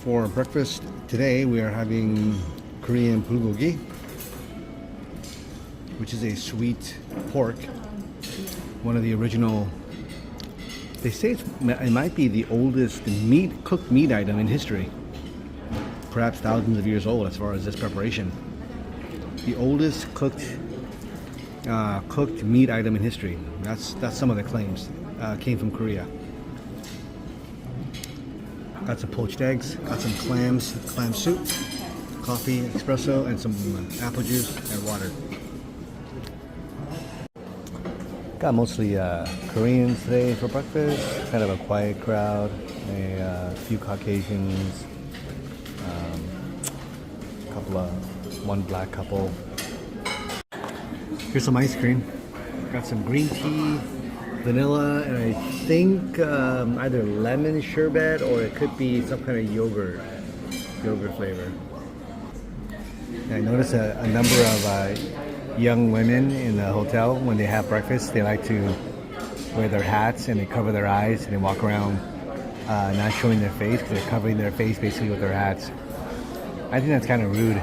For breakfast today, we are having Korean bulgogi, which is a sweet pork. One of the original, they say it might be the oldest cooked meat item in history. Perhaps thousands of years old as far as this preparation. The oldest cooked meat item in history. That's some of the claims. Came from Korea. Got some poached eggs, got some clams, clam soup, coffee, espresso, and some apple juice and water. Got mostly Koreans today for breakfast. Kind of a quiet crowd. A few Caucasians. One black couple. Here's some ice cream. Got some green tea, vanilla, and I think either lemon sherbet or it could be some kind of yogurt flavor. And I noticed a number of young women in the hotel, when they have breakfast, they like to wear their hats and they cover their eyes and they walk around not showing their face because they're covering their face basically with their hats. I think that's kind of rude.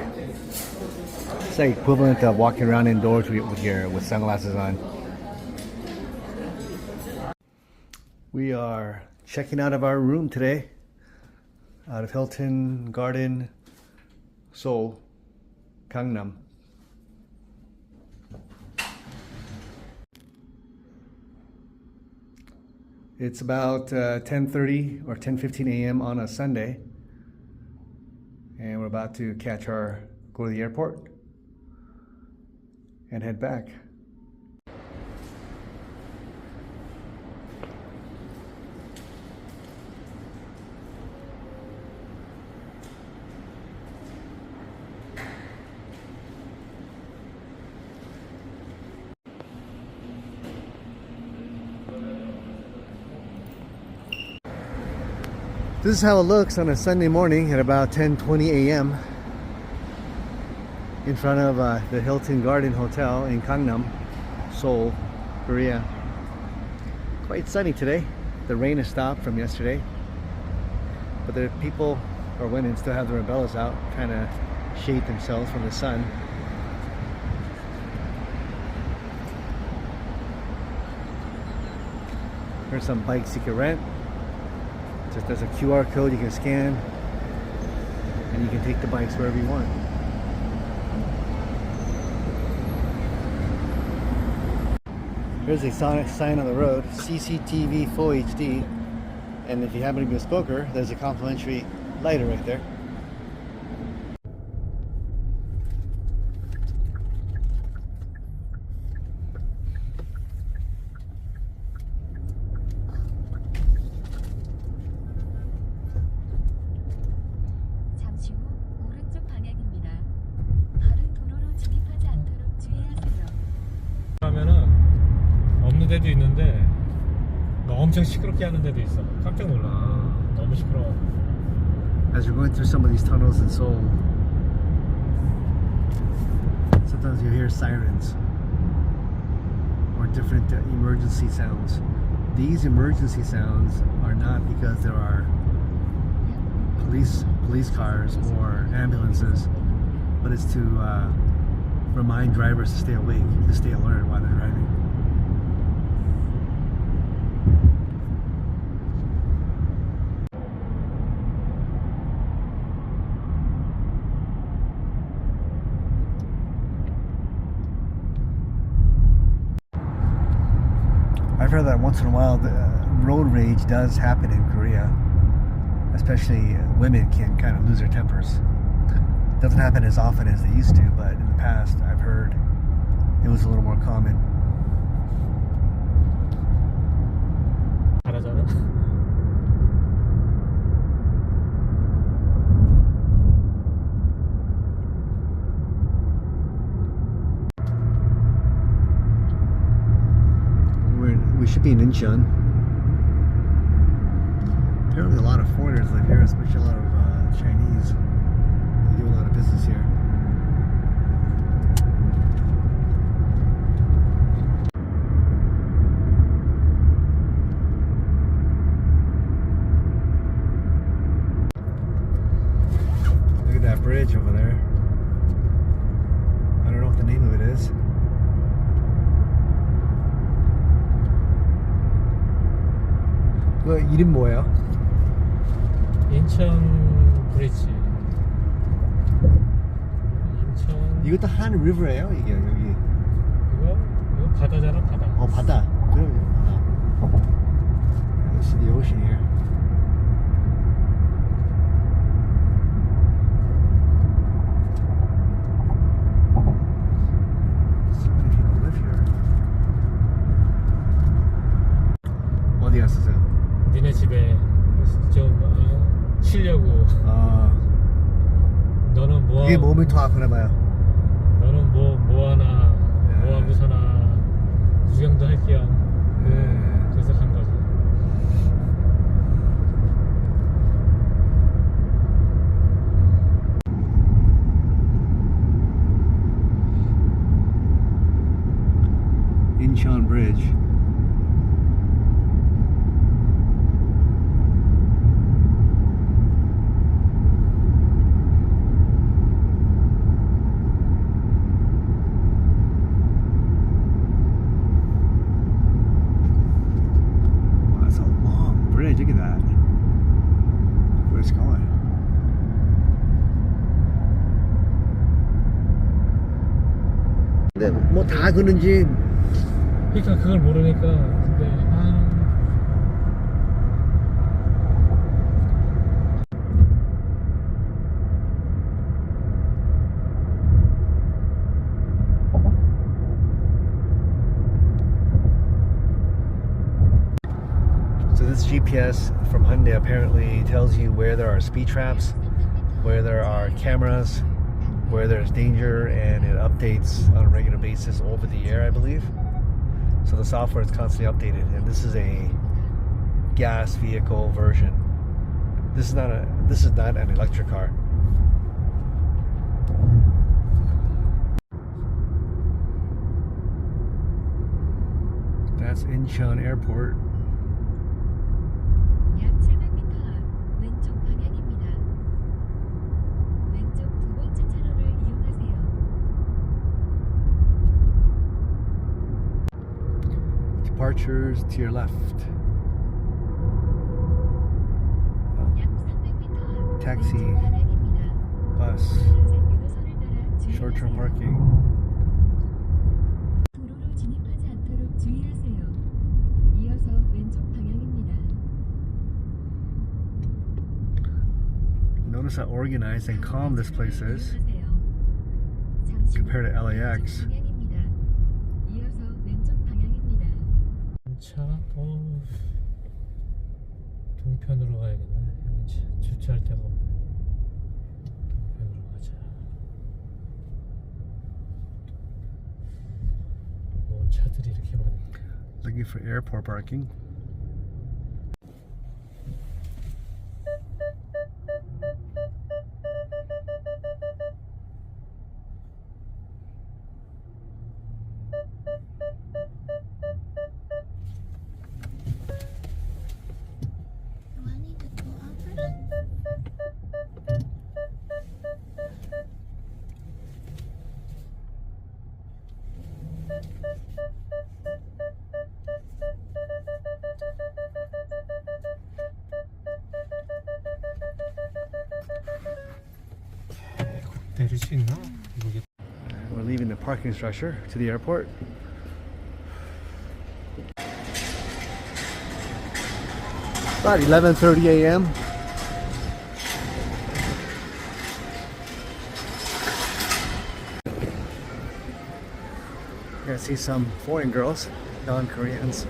It's like equivalent of walking around indoors with sunglasses on. We are checking out of our room today, out of Hilton Garden, Seoul, Gangnam. It's about 10:30 or 10:15 a.m. on a Sunday, and we're about to go to the airport and head back. This is how it looks on a Sunday morning at about 10:20 a.m. in front of the Hilton Garden Hotel in Gangnam, Seoul, Korea. Quite sunny today. The rain has stopped from yesterday, but the people or women still have their umbrellas out trying to shade themselves from the sun. Here's some bikes you can rent. Just there's a QR code you can scan and you can take the bikes wherever you want. Here's a sign on the road, CCTV Full HD, and if you happen to be a smoker, there's a complimentary lighter right there. 데도 있는데 엄청 시끄럽게 하는 데도 있어. 깜짝 놀라. 너무 시끄러워. As you're going through some of these tunnels in Seoul, sometimes you hear sirens or different emergency sounds. These emergency sounds are not because there are police cars or ambulances, but it's to remind drivers to stay awake, to stay alert while they're driving. I've heard that once in a while the road rage does happen in Korea. Especially women can kind of lose their tempers. It doesn't happen as often as they used to, but in the past I've heard it was a little more common. We should be in Incheon. Apparently a lot of foreigners live here, especially a lot of Chinese. They do a lot of business here. bridge over there. I don't know what the name of it is. 그 이름 뭐예요? 인천 브릿지. 인천. 이것도 한 리버예요? 이게 여기. 이거 바다잖아, 바다. 바다. 그럼요. This is the ocean here. So many people live here. 어디 갔었어요? 니네 집에 좀 쉬려고. 너는 뭐? 이게 몸이 더 아프나 봐요. 너는 뭐 하나, 뭐 하고서나 구경도 할 겸. 그래서 간 거지. Incheon Bridge. Bridge, look at that. Look where it's going. 근데 뭐 다 그런지 그러니까 그걸 모르니까. 근데 So this GPS from Hyundai apparently tells you where there are speed traps, where there are cameras, where there's danger, and it updates on a regular basis over the air, I believe. So the software is constantly updated, and this is a gas vehicle version. This is not an electric car. That's Incheon Airport. 약 700m 앞 왼쪽 방향입니다. 왼쪽 두 번째 차로를 이용하세요. Departures to your left. 약 300m 앞 Taxi. 왼쪽 방향입니다. Bus. 파란색 유도선을 따라 Short-term 주의하세요. parking. 도로로 진입하지 않도록 주의하세요. 이어서 왼쪽 방향입니다. Notice how organized and calm this place is 잠시 후 compared to LAX. 왼쪽 방향입니다. 이어서 왼쪽 방향입니다. 차, 동편으로 가야겠네. 여기 주차할 데가 없네. 동편으로 가자. 차들이 이렇게 많네. Looking for airport parking. 내릴 수 있나? 모르겠. We're leaving the parking structure to the airport. About 11:30 a.m. You're gonna see some foreign girls, non-Koreans.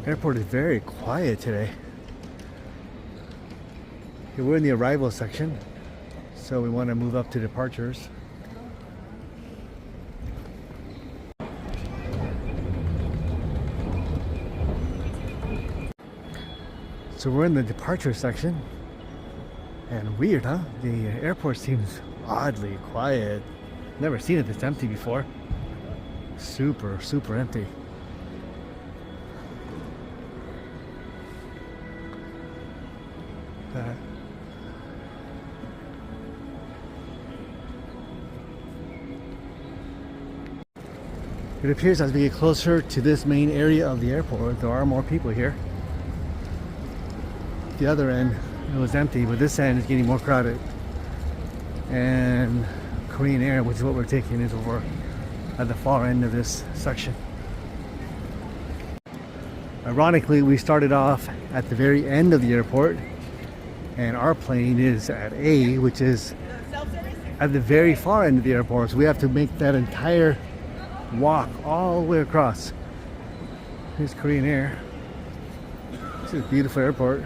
Airport is very quiet today. Okay, we're in the arrival section, so we want to move up to departures. So we're in the departure section, and weird, huh? The airport seems oddly quiet. Never seen it this empty before. Super empty. that. It appears as we get closer to this main area of the airport, there are more people here. The other end, it was empty, but this end is getting more crowded. And Korean Air, which is what we're taking, is over at the far end of this section. Ironically, we started off at the very end of the airport, and our plane is at A, which is at the very far end of the airport. So we have to make that entire walk all the way across. Here's Korean Air. This is a beautiful airport.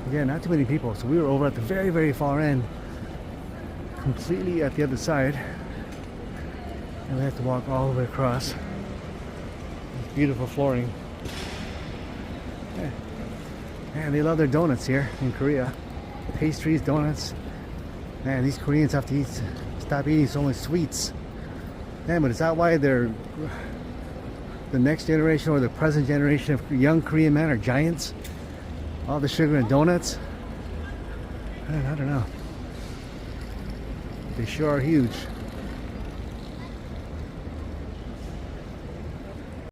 Again, not too many people. So we were over at the very, very far end, completely at the other side. And we have to walk all the way across. This beautiful flooring. Yeah. Man, they love their donuts here in Korea. Pastries, donuts. Man, these Koreans have to stop eating so much sweets. Man, but is that why they're the next generation or the present generation of young Korean men are giants? All the sugar and donuts? I don't know. They sure are huge.